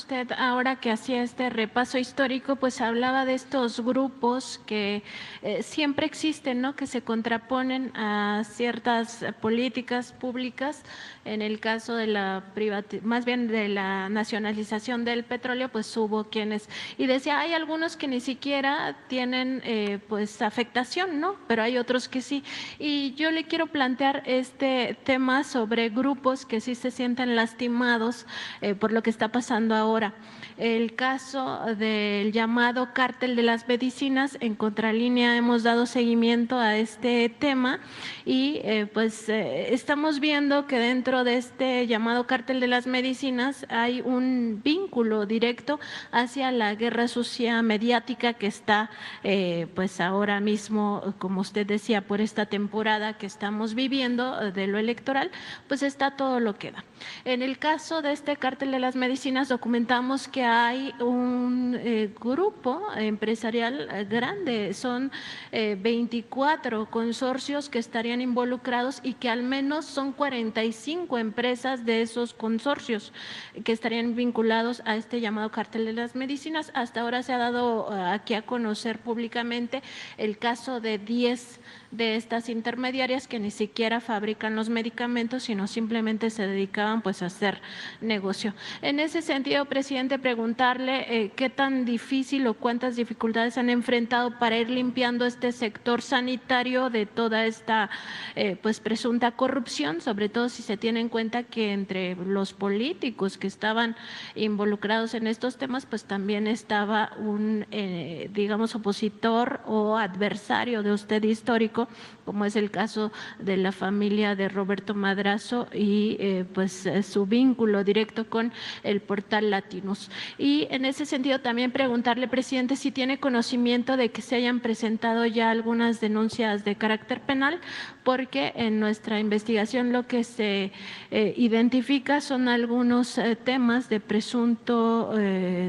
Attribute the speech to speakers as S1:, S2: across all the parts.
S1: usted, ahora que hacía este repaso histórico, pues hablaba de estos grupos que siempre existen, ¿no? Que se contraponen a ciertas políticas públicas. En el caso de más bien de la nacionalización del petróleo, pues hubo quienes, y decía, hay algunos que ni siquiera tienen pues afectación, ¿no? Pero hay otros que sí. Y yo le quiero plantear este tema sobre grupos que sí se sienten lastimados por lo que está pasando ahora. El caso del llamado cártel de las medicinas, en Contralínea hemos dado seguimiento a este tema y estamos viendo que dentro de este llamado cártel de las medicinas hay un vínculo directo hacia la guerra sucia mediática que está pues ahora mismo, como usted decía, por esta temporada que estamos viviendo de lo electoral, pues está todo lo que da. En el caso de este cártel de las medicinas documentamos que hay un grupo empresarial grande, son 24 consorcios que estarían involucrados y que al menos son 45 empresas de esos consorcios que estarían vinculados a este llamado cártel de las medicinas. Hasta ahora se ha dado aquí a conocer públicamente el caso de 10 de estas intermediarias que ni siquiera fabrican los medicamentos, sino simplemente se dedicaban pues a hacer negocio. En ese sentido, presidente, preguntarle qué tan difícil o cuántas dificultades han enfrentado para ir limpiando este sector sanitario de toda esta pues presunta corrupción, sobre todo si se tiene en cuenta que entre los políticos que estaban involucrados en estos temas, pues también estaba un digamos opositor o adversario de usted histórico, como es el caso de la familia de Roberto Madrazo y su vínculo directo con el portal Latinos. Y en ese sentido también preguntarle, presidente, si tiene conocimiento de que se hayan presentado ya algunas denuncias de carácter penal, porque en nuestra investigación lo que se identifica son algunos temas de presunto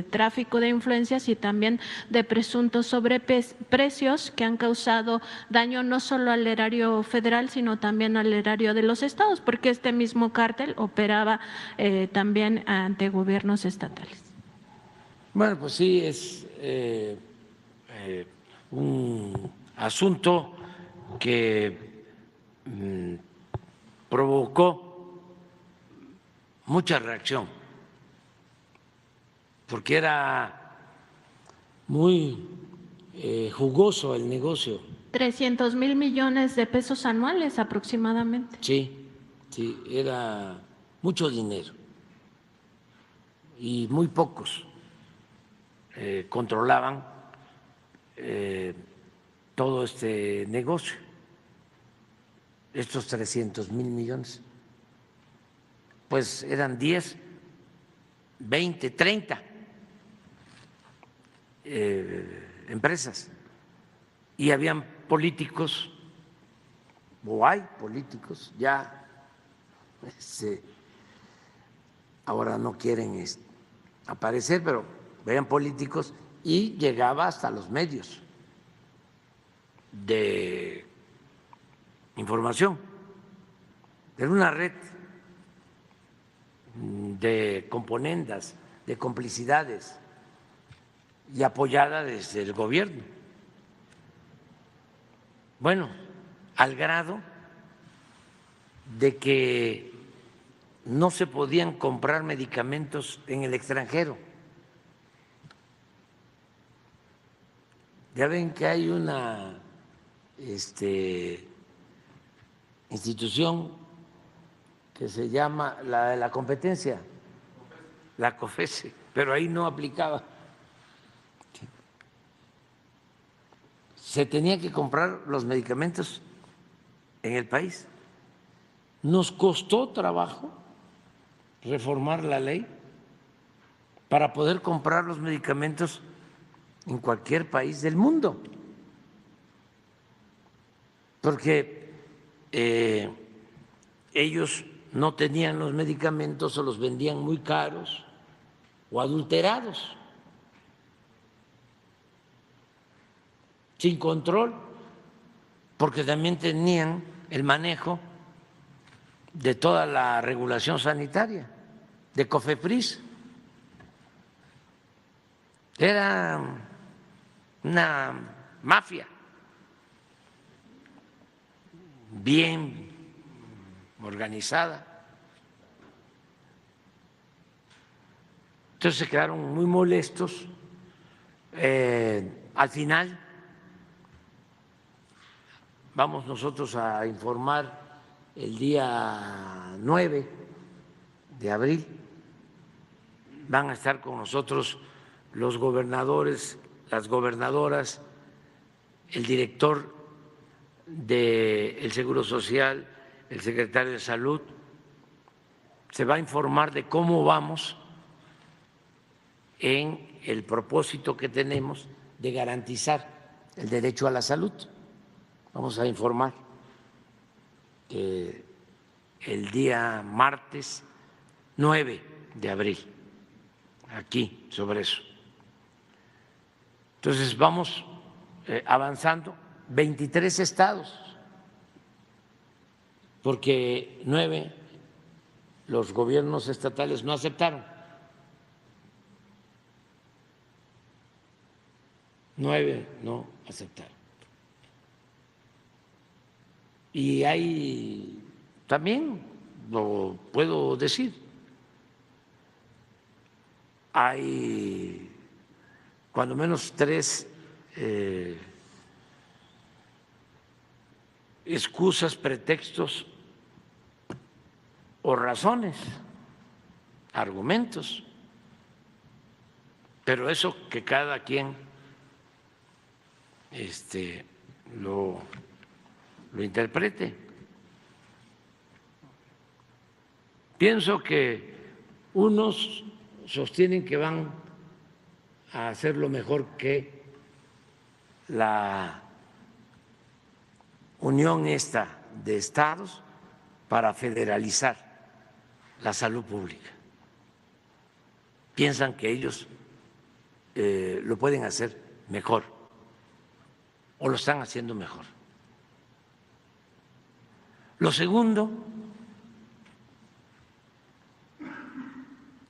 S1: tráfico de influencias y también de presuntos sobreprecios que han causado daño no solo al erario federal, sino también al erario de los estados, porque este mismo cártel operaba también ante gobiernos estatales.
S2: Bueno, pues sí, es un asunto que provocó mucha reacción, porque era muy jugoso el negocio.
S1: 300,000 millones de pesos anuales aproximadamente.
S2: Sí, sí, era mucho dinero y muy pocos controlaban todo este negocio, estos 300,000 millones. Pues eran 10, 20, 30 empresas y habían políticos, o hay políticos ya ahora no quieren aparecer, pero eran políticos y llegaba hasta los medios de información. Era una red de componendas, de complicidades y apoyada desde el gobierno. Bueno, al grado de que no se podían comprar medicamentos en el extranjero. Ya ven que hay una institución que se llama la de la competencia, la COFESE, pero ahí no aplicaba. Se tenía que comprar los medicamentos en el país. Nos costó trabajo reformar la ley para poder comprar los medicamentos en cualquier país del mundo, porque ellos no tenían los medicamentos o los vendían muy caros o adulterados, sin control, porque también tenían el manejo de toda la regulación sanitaria de COFEPRIS. Era una mafia bien organizada. Entonces se quedaron muy molestos. Al final vamos nosotros a informar el día 9 de abril. Van a estar con nosotros los gobernadores, las gobernadoras, el director del Seguro Social, el secretario de Salud. Se va a informar de cómo vamos en el propósito que tenemos de garantizar el derecho a la salud. Vamos a informar el día martes 9 de abril, aquí, sobre eso. Entonces vamos avanzando, 23 estados, porque 9 los gobiernos estatales no aceptaron. 9 no aceptaron. Y hay, también lo puedo decir, hay cuando menos 3 excusas, pretextos o razones, argumentos, pero eso que cada quien lo interprete. Pienso que unos sostienen que van a hacerlo mejor que la unión esta de estados para federalizar la salud pública. Piensan que ellos lo pueden hacer mejor o lo están haciendo mejor. Lo segundo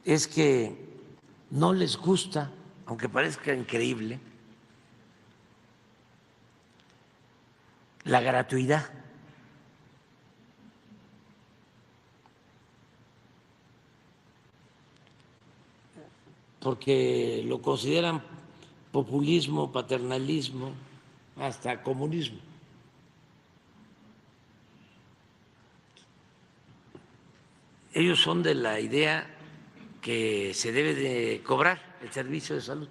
S2: es que no les gusta, aunque parezca increíble, la gratuidad. Porque lo consideran populismo, paternalismo, hasta comunismo. Ellos son de la idea que se debe de cobrar el servicio de salud,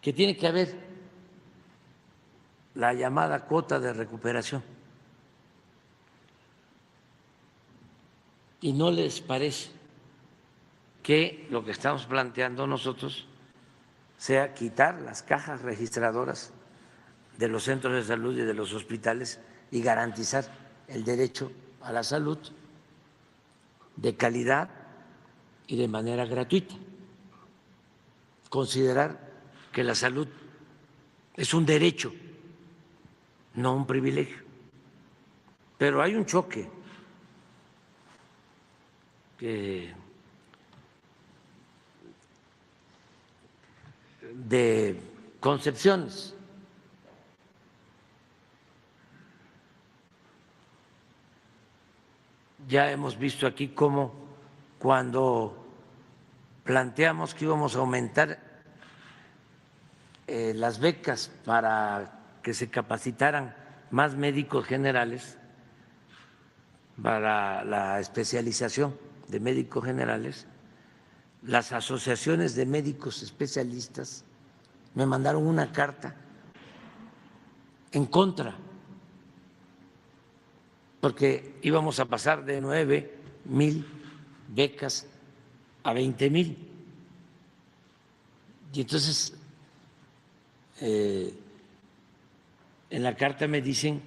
S2: que tiene que haber la llamada cuota de recuperación. Y no les parece que lo que estamos planteando nosotros sea quitar las cajas registradoras de los centros de salud y de los hospitales y garantizar el derecho a la salud de calidad y de manera gratuita. Considerar que la salud es un derecho, no un privilegio. Pero hay un choque de concepciones. Ya hemos visto aquí cómo cuando planteamos que íbamos a aumentar las becas para que se capacitaran más médicos generales para la especialización de médicos generales, las asociaciones de médicos especialistas me mandaron una carta en contra, porque íbamos a pasar de 9,000 becas a 20,000. Y entonces en la carta me dicen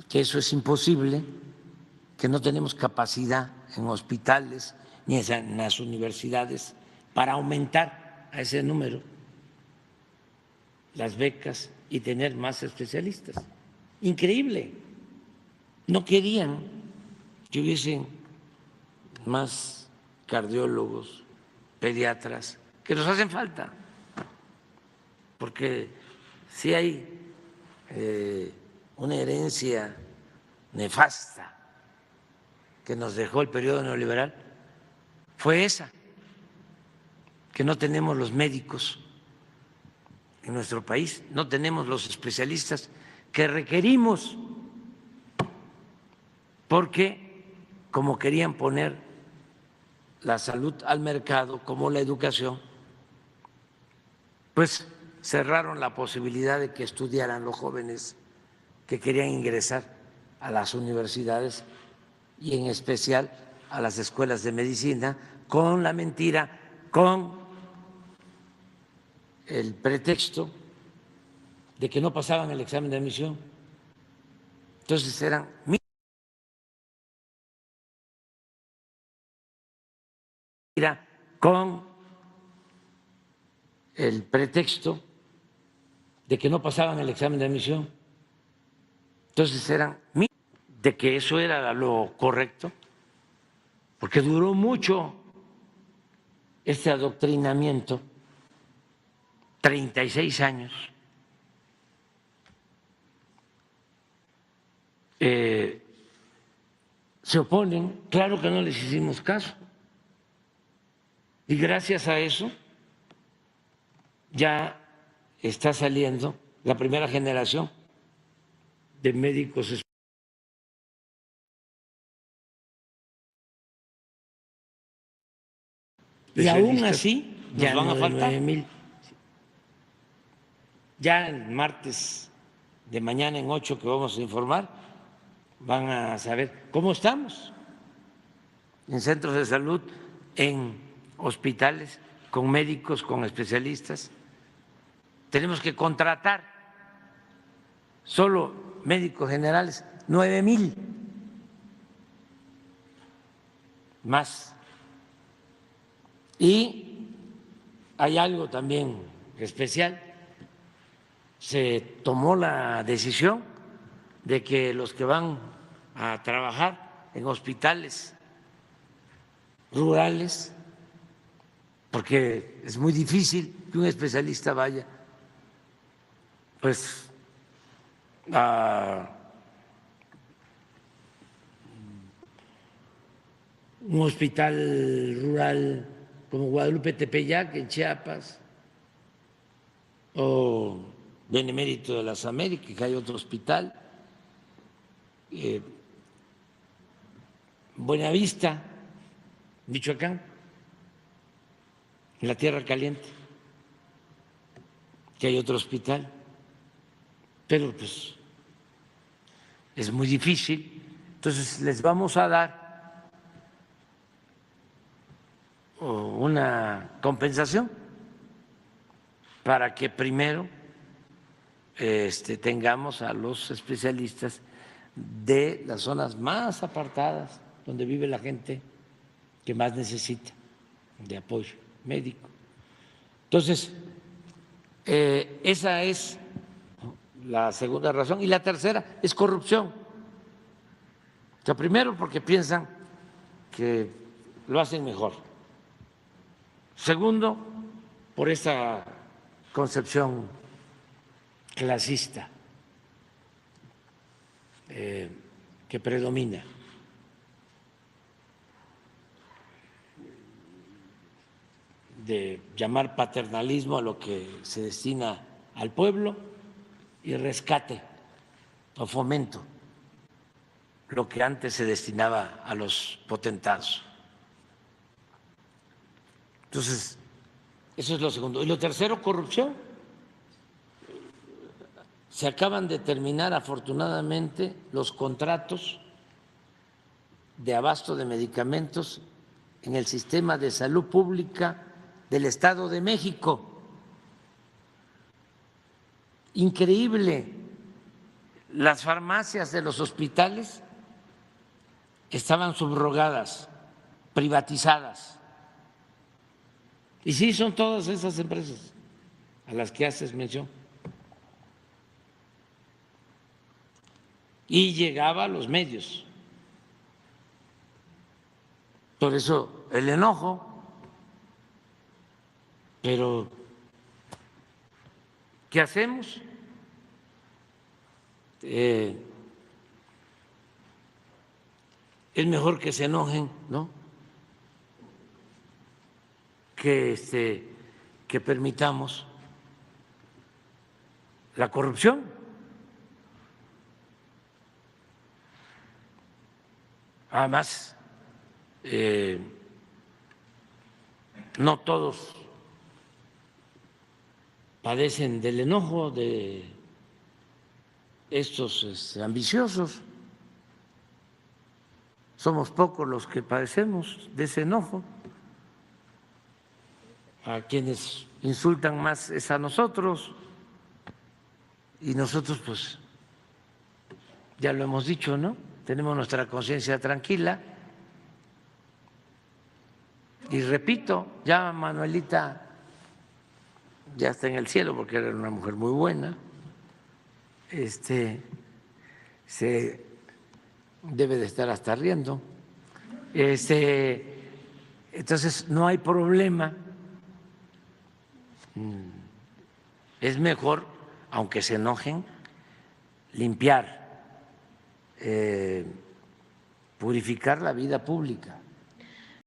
S2: que eso es imposible, que no tenemos capacidad en hospitales ni en las universidades para aumentar a ese número las becas y tener más especialistas. Increíble. No querían que hubiesen más cardiólogos, pediatras, que nos hacen falta. porque sí hay una herencia nefasta que nos dejó el periodo neoliberal, fue esa, que no tenemos los médicos en nuestro país, no tenemos los especialistas que requerimos, porque como querían poner la salud al mercado, como la educación, pues cerraron la posibilidad de que estudiaran los jóvenes que querían ingresar a las universidades y en especial a las escuelas de medicina, con la mentira, con el pretexto de que no pasaban el examen de admisión. Entonces eran mentira, con el pretexto de que no pasaban el examen de admisión. Entonces eran de que eso era lo correcto, porque duró mucho este adoctrinamiento, 36 años. Se oponen, claro que no les hicimos caso. Y gracias a eso ya está saliendo la primera generación de médicos y aún así nos van a faltar 9,000. Ya el martes de mañana en 8 que vamos a informar, van a saber cómo estamos en centros de salud, en hospitales, con médicos, con especialistas. Tenemos que contratar solo médicos generales, 9,000 más. Y hay algo también especial, se tomó la decisión de que los que van a trabajar en hospitales rurales, porque es muy difícil que un especialista vaya pues a un hospital rural como Guadalupe Tepeyac en Chiapas o Benemérito de las Américas, que hay otro hospital, Buenavista, Michoacán, en la Tierra Caliente, que hay otro hospital, pero pues es muy difícil. Entonces les vamos a dar una compensación para que primero tengamos a los especialistas de las zonas más apartadas, donde vive la gente que más necesita de apoyo médico. Entonces, esa es la segunda razón. Y la tercera es corrupción. O sea, primero porque piensan que lo hacen mejor. Segundo, por esa concepción clasista que predomina. De llamar paternalismo a lo que se destina al pueblo y rescate o fomento lo que antes se destinaba a los potentados. Entonces, eso es lo segundo. Y lo tercero, corrupción. Se acaban de terminar afortunadamente los contratos de abasto de medicamentos en el sistema de salud pública del Estado de México. Increíble, las farmacias de los hospitales estaban subrogadas, privatizadas. Y sí, son todas esas empresas a las que haces mención. Y llegaba a los medios. Por eso el enojo, pero ¿qué hacemos? Es mejor que se enojen, ¿no? Que permitamos la corrupción. Además, no todos padecen del enojo de estos ambiciosos. Somos pocos los que padecemos de ese enojo. A quienes insultan más es a nosotros, y nosotros pues ya lo hemos dicho, ¿no? Tenemos nuestra conciencia tranquila. Y repito, ya Manuelita ya está en el cielo porque era una mujer muy buena. Se debe de estar hasta riendo. Entonces no hay problema. Es mejor, aunque se enojen, limpiar, purificar la vida pública.